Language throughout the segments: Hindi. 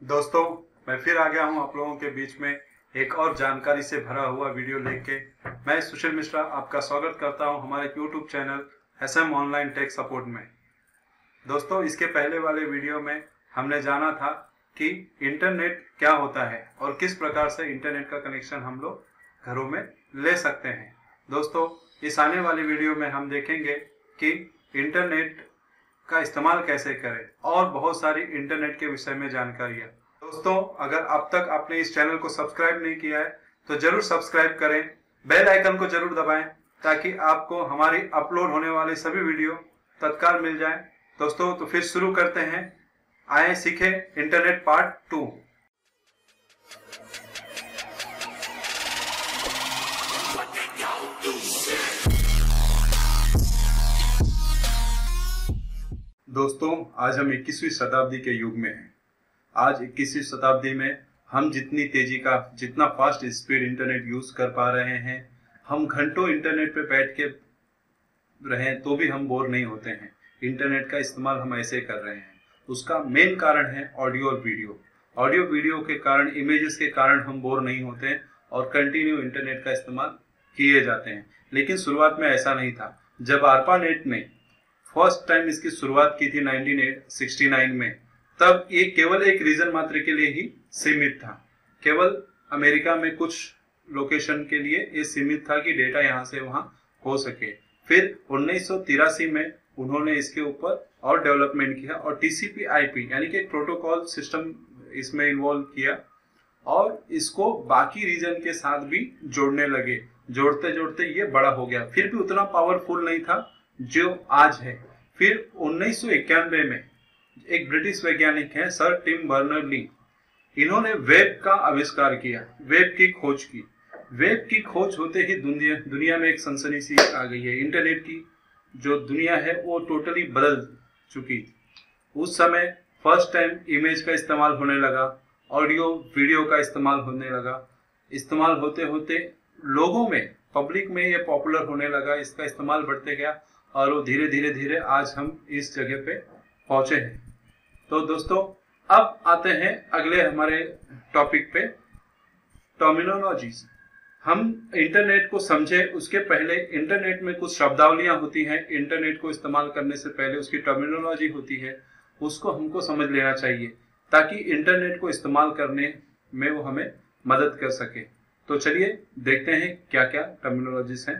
दोस्तों, मैं फिर आ गया हूं आप लोगों के बीच में एक और जानकारी से भरा हुआ वीडियो लेके। मैं सुशील मिश्रा आपका स्वागत करता हूं हमारे YouTube channel SM online tech support में। दोस्तों, इसके पहले वाले वीडियो में हमने जाना था कि इंटरनेट क्या होता है और किस प्रकार से इंटरनेट का कनेक्शन हम लोग घरों में ले सकते हैं। दोस्तों, इस आने वाली वीडियो में हम देखेंगे कि इंटरनेट का इस्तेमाल कैसे करें और बहुत सारी इंटरनेट के विषय में जानकारियां। दोस्तों, अगर अब तक आपने इस चैनल को सब्सक्राइब नहीं किया है तो जरूर सब्सक्राइब करें, बेल आइकन को जरूर दबाएं ताकि आपको हमारी अपलोड होने वाले सभी वीडियो तत्काल मिल जाएं। दोस्तों, तो फिर शुरू करते हैं। आए सीखें इंटरनेट पार्ट 2। दोस्तों, आज हम 21वीं शताब्दी के युग में हैं। आज 21वीं शताब्दी में हम जितना फास्ट स्पीड इंटरनेट यूज कर पा रहे हैं, हम घंटों इंटरनेट पे बैठ के रहें तो भी हम बोर नहीं होते हैं। इंटरनेट का इस्तेमाल हम ऐसे कर रहे हैं। उसका मेन कारण है ऑडियो और वीडियो। ऑडियो वीडियो के कारण, इमेजेस के कारण हम बोर नहीं होते हैं और कंटिन्यू इंटरनेट का इस्तेमाल किए जाते हैं। लेकिन शुरुआत में ऐसा नहीं था। जब ARPANET ने फर्स्ट टाइम इसकी शुरुआत की थी 1969 में, तब ये केवल एक रीजन मात्र के लिए ही सीमित था। केवल अमेरिका में कुछ लोकेशन के लिए ये सीमित था कि डेटा यहाँ से वहाँ हो सके। फिर 1983 में उन्होंने इसके ऊपर और डेवलपमेंट किया और TCP/IP यानी कि एक प्रोटोकॉल सिस्टम इसमें इन्वॉल्व किया और इसको बाकी रीजन के साथ भी जोड़ने लगे। जोड़ते जोड़ते ये बड़ा हो गया। फिर भी उतना पावरफुल नहीं था जो आज है। फिर 1991 में एक ब्रिटिश वैज्ञानिक है सर टिम बर्नर्स-ली, इन्होंने वेब का आविष्कार किया, वेब की खोज की। वेब की खोज होते ही दुनिया में एक सनसनी सी आ गई है। इंटरनेट की जो दुनिया है वो टोटली बदल चुकी। उस समय फर्स्ट टाइम इमेज का इस्तेमाल होने लगा, ऑडियो वीडियो का इस्तेमाल होने लगा। इस्तेमाल होते होते लोगों में, पब्लिक में ये पॉपुलर होने लगा। इसका इस्तेमाल बढ़ते गया और वो धीरे धीरे आज हम इस जगह पे पहुंचे हैं। तो दोस्तों, अब आते हैं अगले हमारे टॉपिक पे, टर्मिनोलॉजीज। हम इंटरनेट को समझे उसके पहले इंटरनेट में कुछ शब्दावलियां होती हैं। इंटरनेट को इस्तेमाल करने से पहले उसकी टर्मिनोलॉजी होती है, उसको हमको समझ लेना चाहिए ताकि इंटरनेट को इस्तेमाल करने में वो हमें मदद कर सके। तो चलिए देखते हैं क्या क्या टर्मिनोलॉजीज हैं।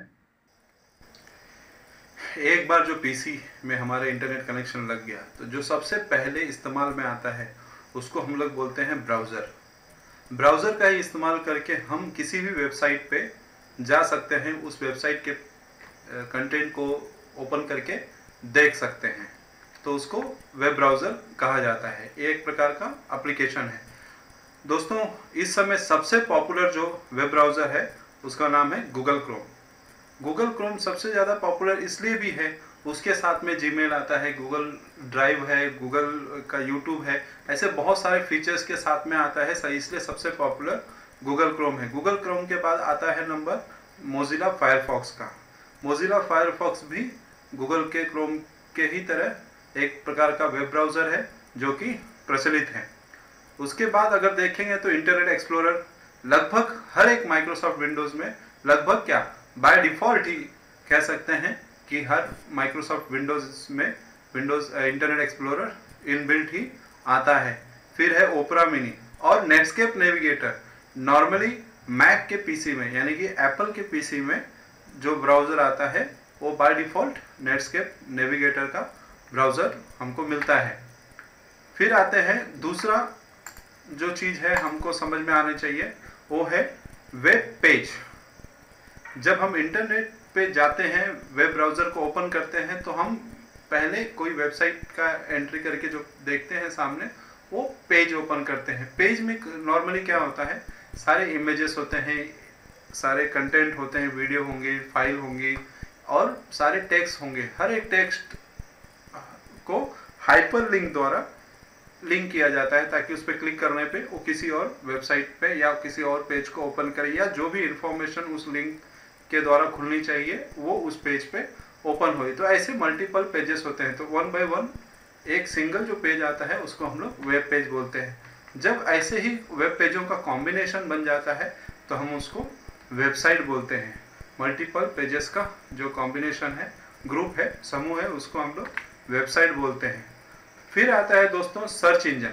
एक बार जो पीसी में हमारे इंटरनेट कनेक्शन लग गया तो जो सबसे पहले इस्तेमाल में आता है उसको हम लोग बोलते हैं ब्राउज़र। ब्राउज़र का ही इस्तेमाल करके हम किसी भी वेबसाइट पे जा सकते हैं, उस वेबसाइट के कंटेंट को ओपन करके देख सकते हैं। तो उसको वेब ब्राउज़र कहा जाता है। ये एक प्रकार का एप्लीकेशन है। दोस्तों, इस समय सबसे पॉपुलर जो वेब ब्राउज़र है उसका नाम है गूगल क्रोम। गूगल क्रोम सबसे ज़्यादा पॉपुलर इसलिए भी है, उसके साथ में जीमेल आता है, गूगल ड्राइव है, गूगल का यूट्यूब है, ऐसे बहुत सारे फीचर्स के साथ में आता है, सही, इसलिए सबसे पॉपुलर गूगल क्रोम है। गूगल क्रोम के बाद आता है नंबर मोजिला फायरफॉक्स का। मोजिला फायरफॉक्स भी गूगल के क्रोम के ही तरह एक प्रकार का वेब ब्राउज़र है जो कि प्रचलित है। उसके बाद अगर देखेंगे तो इंटरनेट एक्सप्लोरर लगभग हर एक माइक्रोसॉफ्ट विंडोज़ में, लगभग क्या बाय डिफ़ॉल्ट ही कह सकते हैं कि हर माइक्रोसॉफ्ट विंडोज़ में इंटरनेट एक्सप्लोरर इनबिल्ट ही आता है। फिर है ओपेरा मिनी और नेटस्केप नेविगेटर। नॉर्मली मैक के पीसी में यानी कि एप्पल के पीसी में जो ब्राउज़र आता है वो बाय डिफ़ॉल्ट नेटस्केप नेविगेटर का ब्राउज़र हमको मिलता है। फिर आते हैं दूसरा जो चीज़ है हमको समझ में आनी चाहिए, वो है वेब पेज। जब हम इंटरनेट पे जाते हैं, वेब ब्राउज़र को ओपन करते हैं, तो हम पहले कोई वेबसाइट का एंट्री करके जो देखते हैं सामने, वो पेज ओपन करते हैं। पेज में नॉर्मली क्या होता है, सारे इमेजेस होते हैं, सारे कंटेंट होते हैं, वीडियो होंगे, फाइल होंगी और सारे टेक्स्ट होंगे। हर एक टेक्स्ट को हाइपर लिंक द्वारा लिंक किया जाता है ताकि उस पर क्लिक करने पे वो किसी और वेबसाइट पे या किसी और पेज को ओपन करे, या जो भी इंफॉर्मेशन उस लिंक के द्वारा खुलनी चाहिए वो उस पेज पे ओपन हो। तो ऐसे मल्टीपल पेजेस होते हैं। तो वन बाय वन एक सिंगल जो पेज आता है उसको हम लोग वेब पेज बोलते हैं। जब ऐसे ही वेब पेजों का कॉम्बिनेशन बन जाता है तो हम उसको वेबसाइट बोलते हैं। मल्टीपल पेजेस का जो कॉम्बिनेशन है, ग्रुप है, समूह है, उसको हम लोग वेबसाइट बोलते हैं। फिर आता है दोस्तों सर्च इंजन।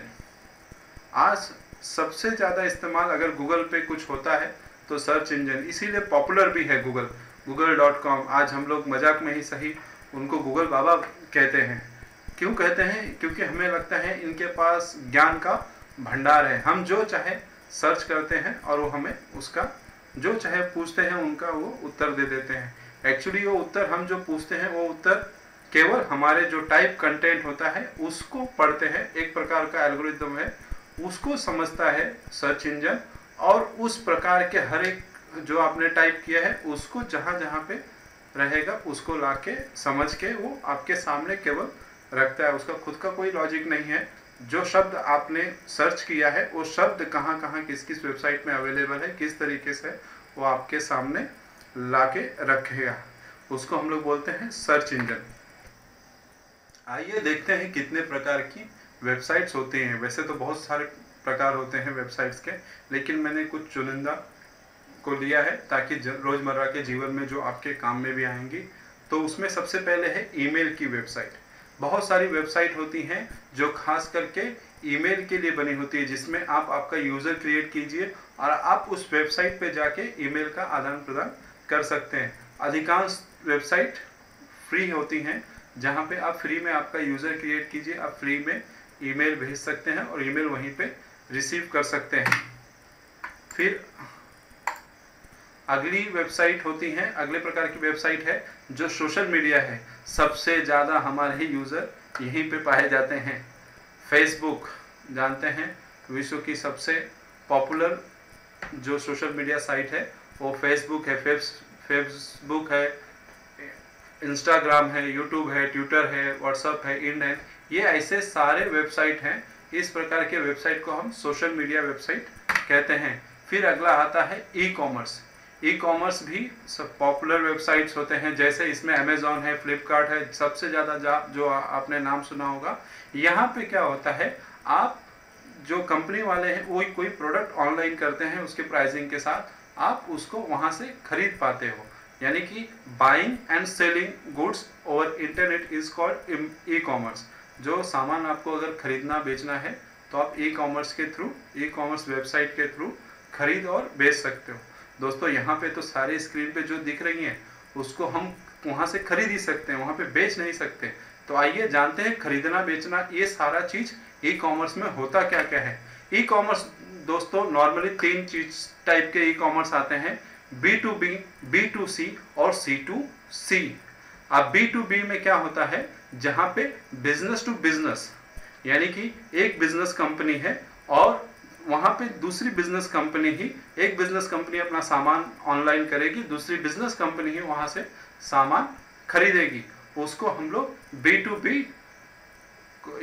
आज सबसे ज़्यादा इस्तेमाल अगर गूगल पे कुछ होता है तो सर्च इंजन, इसीलिए पॉपुलर भी है गूगल, google.com। आज हम लोग मजाक में ही सही उनको गूगल बाबा कहते हैं। क्यों कहते हैं? क्योंकि हमें लगता है इनके पास ज्ञान का भंडार है। हम जो चाहे सर्च करते हैं और वो हमें उसका जो चाहे पूछते हैं उनका वो उत्तर दे देते हैं। एक्चुअली वो उत्तर हम जो पूछते हैं वो उत्तर केवल हमारे जो टाइप कंटेंट होता है उसको पढ़ते हैं। एक प्रकार का एल्गोरिथम है, उसको समझता है सर्च इंजन, और उस प्रकार के हर एक जो आपने टाइप किया है उसको जहाँ जहाँ पे रहेगा उसको लाके समझ के वो आपके सामने केवल रखता है। उसका खुद का कोई लॉजिक नहीं है। जो शब्द आपने सर्च किया है वो शब्द कहाँ कहाँ किस किस वेबसाइट में अवेलेबल है, किस तरीके से वो आपके सामने लाके रखेगा, उसको हम लोग बोलते हैं सर्च इंजन। आइए देखते हैं कितने प्रकार की वेबसाइट्स होती हैं। वैसे तो बहुत सारे प्रकार होते हैं वेबसाइट्स के, लेकिन मैंने कुछ चुनिंदा को लिया है ताकि रोज़मर्रा के जीवन में जो आपके काम में भी आएंगी। तो उसमें सबसे पहले है ईमेल की वेबसाइट। बहुत सारी वेबसाइट होती हैं जो खास करके ईमेल के लिए बनी होती है, जिसमें आप आपका यूज़र क्रिएट कीजिए और आप उस वेबसाइट पे जाके ईमेल का आदान प्रदान कर सकते हैं। अधिकांश वेबसाइट फ्री होती हैं, जहाँ पे आप फ्री में आपका यूज़र क्रिएट कीजिए, आप फ्री में ईमेल भेज सकते हैं और ईमेल वहीं पे रिसीव कर सकते हैं। फिर अगली वेबसाइट होती हैं, अगले प्रकार की वेबसाइट है जो सोशल मीडिया है। सबसे ज़्यादा हमारे यूज़र यहीं पे पाए जाते हैं। फेसबुक जानते हैं, विश्व की सबसे पॉपुलर जो सोशल मीडिया साइट है वो फेसबुक है। फेसबुक है, इंस्टाग्राम है, यूट्यूब है, ट्विटर है, व्हाट्सअप है, इंड है, ये ऐसे सारे वेबसाइट हैं। इस प्रकार के वेबसाइट को हम सोशल मीडिया वेबसाइट कहते हैं। फिर अगला आता है ई कॉमर्स। ई कॉमर्स भी सब पॉपुलर वेबसाइट्स होते हैं, जैसे इसमें अमेजॉन है, फ्लिपकार्ट है, सबसे ज़्यादा जो आपने नाम सुना होगा। यहाँ पे क्या होता है, आप जो कंपनी वाले हैं वो कोई प्रोडक्ट ऑनलाइन करते हैं, उसके प्राइसिंग के साथ आप उसको वहाँ से खरीद पाते हो। यानी कि buying and selling goods over internet is called e commerce. जो सामान आपको अगर खरीदना बेचना है तो आप ई कॉमर्स के थ्रू, ई कॉमर्स वेबसाइट के थ्रू खरीद और बेच सकते हो। दोस्तों यहाँ पे तो सारी स्क्रीन पे जो दिख रही हैं उसको हम वहाँ से खरीद ही सकते हैं, वहाँ पे बेच नहीं सकते। तो आइए जानते हैं खरीदना बेचना ये सारा चीज ई कॉमर्स में होता क्या क्या है। ई कॉमर्स दोस्तों नॉर्मली 3 चीज टाइप के ई कॉमर्स आते हैं, B2B, B2C और C2C। अब B2B में क्या होता है, जहाँ पे बिजनेस टू बिजनेस, यानी कि एक बिजनेस कंपनी है और वहाँ पे दूसरी बिजनेस कंपनी ही, एक बिजनेस कंपनी अपना सामान ऑनलाइन करेगी, दूसरी बिजनेस कंपनी ही वहाँ से सामान खरीदेगी, उसको हम लोग B2B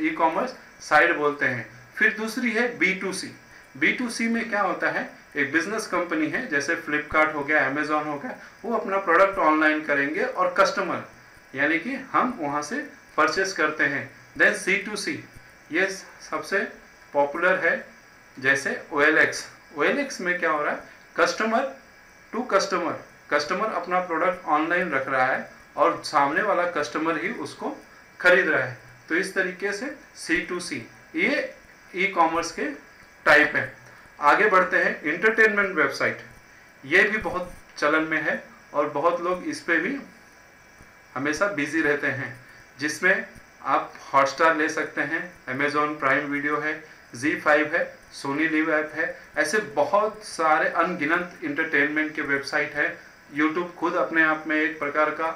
ई कॉमर्स साइट बोलते हैं। फिर दूसरी है B2C। B2C में क्या होता है, एक बिजनेस कंपनी है जैसे फ्लिपकार्ट हो गया, अमेजॉन हो गया, वो अपना प्रोडक्ट ऑनलाइन करेंगे और कस्टमर यानी कि हम वहाँ से परचेस करते हैं। देन C2C, ये सबसे पॉपुलर है, जैसे OLX में क्या हो रहा है, कस्टमर टू कस्टमर, कस्टमर अपना प्रोडक्ट ऑनलाइन रख रहा है और सामने वाला कस्टमर ही उसको खरीद रहा है। तो इस तरीके से C2C ये ई कॉमर्स के टाइप है। आगे बढ़ते हैं, इंटरटेनमेंट वेबसाइट। ये भी बहुत चलन में है और बहुत लोग इस पे भी हमेशा बिजी रहते हैं, जिसमें आप हॉटस्टार ले सकते हैं, अमेजॉन प्राइम वीडियो है, Z5 है, सोनी लिव ऐप है, ऐसे बहुत सारे अनगिनत इंटरटेनमेंट के वेबसाइट है। यूट्यूब खुद अपने आप में एक प्रकार का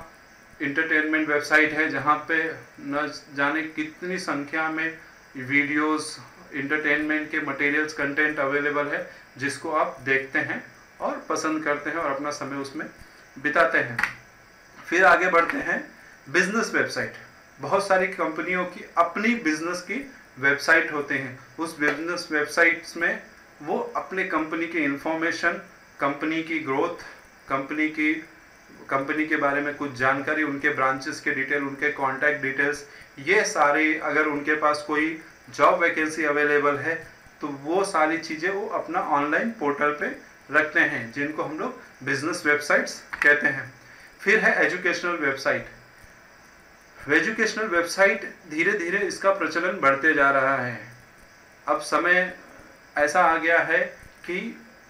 इंटरटेनमेंट वेबसाइट है, जहाँ पे न जाने कितनी संख्या में वीडियोस, इंटरटेनमेंट के मटेरियल्स, कंटेंट अवेलेबल है, जिसको आप देखते हैं और पसंद करते हैं और अपना समय उसमें बिताते हैं। फिर आगे बढ़ते हैं, बिजनेस वेबसाइट। बहुत सारी कंपनियों की अपनी बिजनेस की वेबसाइट होते हैं। उस बिजनेस वेबसाइट्स में वो अपने कंपनी की इंफॉर्मेशन, कंपनी की ग्रोथ, कंपनी के बारे में कुछ जानकारी, उनके ब्रांचेस के डिटेल, उनके कॉन्टैक्ट डिटेल्स, ये सारे, अगर उनके पास कोई जॉब वैकेंसी अवेलेबल है तो वो सारी चीज़ें वो अपना ऑनलाइन पोर्टल पे रखते हैं, जिनको हम लोग बिजनेस वेबसाइट्स कहते हैं। फिर है एजुकेशनल वेबसाइट। एजुकेशनल वेबसाइट धीरे धीरे इसका प्रचलन बढ़ते जा रहा है। अब समय ऐसा आ गया है कि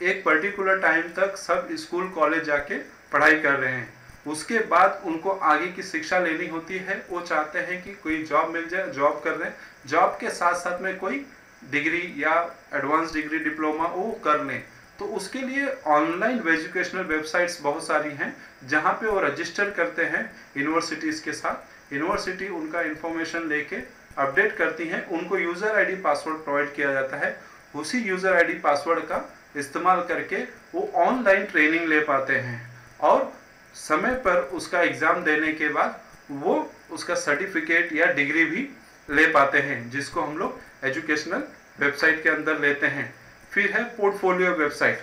एक पर्टिकुलर टाइम तक सब स्कूल कॉलेज जाके पढ़ाई कर रहे हैं, उसके बाद उनको आगे की शिक्षा लेनी होती है। वो चाहते हैं कि कोई जॉब मिल जाए, जॉब कर रहे हैं, जॉब के साथ साथ में कोई डिग्री या एडवांस डिग्री डिप्लोमा वो कर लें। तो उसके लिए ऑनलाइन एजुकेशनल वेबसाइट्स बहुत सारी हैं, जहाँ पे वो रजिस्टर करते हैं यूनिवर्सिटीज़ के साथ। यूनिवर्सिटी उनका इंफॉर्मेशन लेके अपडेट करती हैं, उनको यूज़र आईडी पासवर्ड प्रोवाइड किया जाता है। उसी यूज़र आईडी पासवर्ड का इस्तेमाल करके वो ऑनलाइन ट्रेनिंग ले पाते हैं और समय पर उसका एग्ज़ाम देने के बाद वो उसका सर्टिफिकेट या डिग्री भी ले पाते हैं, जिसको हम लोग एजुकेशनल वेबसाइट के अंदर लेते हैं। फिर है पोर्टफोलियो वेबसाइट।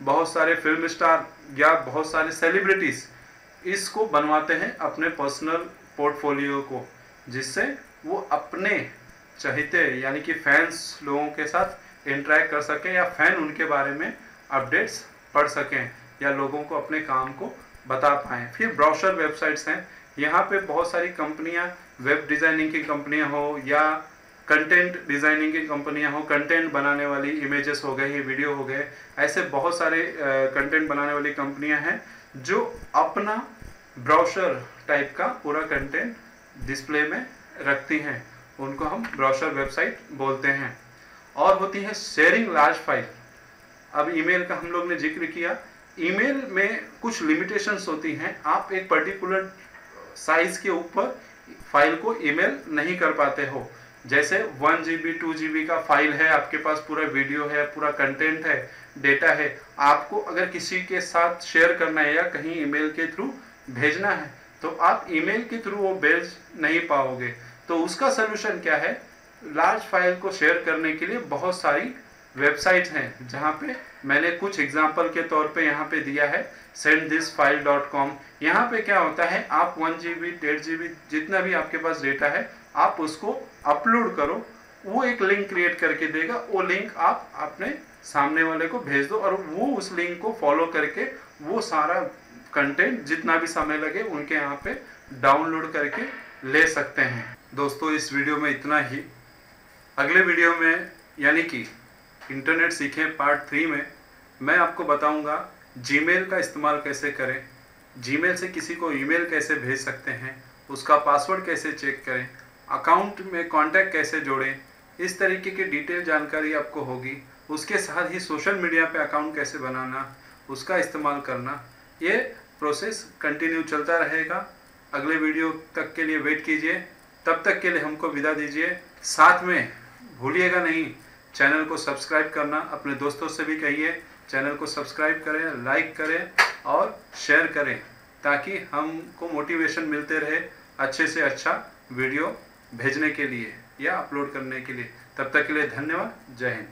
बहुत सारे फिल्म स्टार या बहुत सारे सेलिब्रिटीज़ इसको बनवाते हैं अपने पर्सनल पोर्टफोलियो को, जिससे वो अपने चाहते यानी कि फैंस लोगों के साथ इंटरेक्ट कर सकें या फैन उनके बारे में अपडेट्स पढ़ सकें या लोगों को अपने काम को बता पाएँ। फिर ब्राउज़र वेबसाइट्स हैं। यहाँ पे बहुत सारी कंपनियाँ, वेब डिज़ाइनिंग की कंपनियाँ हो या कंटेंट डिज़ाइनिंग की कंपनियाँ हो, कंटेंट बनाने वाली, इमेजेस हो गए, वीडियो हो गए, ऐसे बहुत सारे कंटेंट बनाने वाली कंपनियाँ हैं जो अपना ब्राउज़र टाइप का पूरा कंटेंट डिस्प्ले में रखती हैं। उनको हम ब्राउज़र वेबसाइट बोलते हैं। और होती है शेयरिंग लार्ज फाइल। अब ईमेल का हम लोग ने जिक्र किया। ईमेल में कुछ लिमिटेशंस होती हैं। आप एक पर्टिकुलर साइज़ के ऊपर फाइल को ईमेल नहीं कर पाते हो। जैसे 1 GB 2 GB का फाइल है, आपके पास पूरा वीडियो है, पूरा कंटेंट है, डेटा है, आपको अगर किसी के साथ शेयर करना है या कहीं ईमेल के थ्रू भेजना है तो आप ईमेल के थ्रू वो भेज नहीं पाओगे। तो उसका सलूशन क्या है? लार्ज फाइल को शेयर करने के लिए बहुत सारी वेबसाइट्स हैं, जहाँ पे मैंने कुछ एग्जांपल के तौर पे यहाँ पे दिया है sendthisfile.com। यहाँ पे क्या होता है, आप 1 GB 1.5 GB जितना भी आपके पास डेटा है आप उसको अपलोड करो, वो एक लिंक क्रिएट करके देगा। वो लिंक आप अपने सामने वाले को भेज दो और वो उस लिंक को फॉलो करके वो सारा कंटेंट जितना भी समय लगे उनके यहाँ पे डाउनलोड करके ले सकते हैं। दोस्तों, इस वीडियो में इतना ही। अगले वीडियो में यानी कि इंटरनेट सीखें पार्ट 3 में मैं आपको बताऊंगा जीमेल का इस्तेमाल कैसे करें, जीमेल से किसी को ईमेल कैसे भेज सकते हैं, उसका पासवर्ड कैसे चेक करें, अकाउंट में कांटेक्ट कैसे जोड़ें। इस तरीके की डिटेल जानकारी आपको होगी। उसके साथ ही सोशल मीडिया पे अकाउंट कैसे बनाना, उसका इस्तेमाल करना, ये प्रोसेस कंटिन्यू चलता रहेगा। अगले वीडियो तक के लिए वेट कीजिए। तब तक के लिए हमको विदा दीजिए। साथ में भूलिएगा नहीं, चैनल को सब्सक्राइब करना। अपने दोस्तों से भी कहिए चैनल को सब्सक्राइब करें, लाइक करें और शेयर करें, ताकि हमको मोटिवेशन मिलते रहे अच्छे से अच्छा वीडियो भेजने के लिए या अपलोड करने के लिए। तब तक के लिए धन्यवाद। जय हिंद।